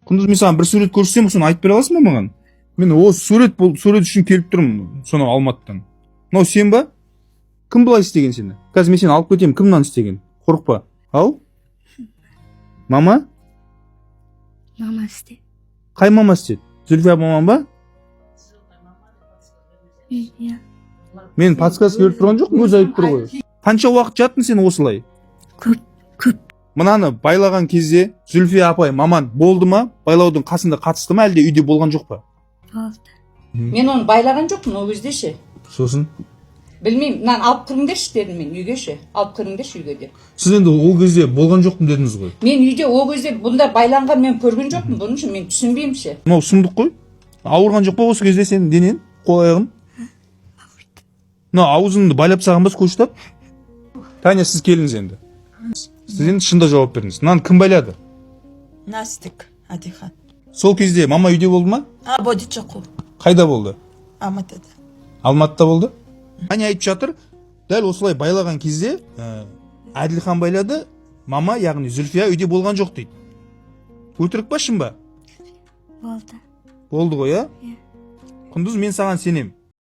Кундуз, мен саған бір сурет көрсетсем, соны айтып бере аласың ба маған? Мен осы сурет үшін келіп тұрмын, сонау Алматыдан. Мынау сен ба? Кім бұлай істеген сені? Қазір мен сені алып кетемін, кім мынаны істеген? Қорықпа. Ау? Мама? Мама істе. Қай мама істеді? Зүлфия мамам ба? Иә. Мен подсказка беріп тұрған жоқпын, өзі айтып тұр ғой. Қанша уақыт жаттың сен осылай? Көп. Мынаны байлаған кезде Зүлфия апай маман болды ма? Байлаудың қасында қатысты ма, әлде үйде болған жоқ па? Болды. Мен оны байлаған жоқпын ол кезде ше. Сосын? Білмеймін, мынаны алып кіріңдерші дедім мен үйге ше. Алып кіріңдерші үйге деп. Сіз енді ол кезде болған жоқпын дедіңіз ғой. Мен үйде ол кезде бұнда байланған мен көрген жоқпын, бұның үшін мен түсінбеймін ше. Мынау сұмдық қой. Ауырған жоқ па осы кезде сенің денен, қол аяғың? Мына аузыңды байлап саған ба скотчтап? Таня, сіз келіңіз енді. Сіз енді шында жауап беріңіз. Мынаны кім байлады? Настик, Адихан. Сол кезде мама үйде болды ма? Бодичоқу. Қайда болды? Алматыда. Алматыда болды? Таня айтып жатыр, дәл осылай байлаған кезде Әділхан байлады, мама, яғни Зүлфия үйде болған жоқ дейді. Өтірік па, шын ба? Болды. Болды ғой, а? Иә. Құндыз, мен саған сенем.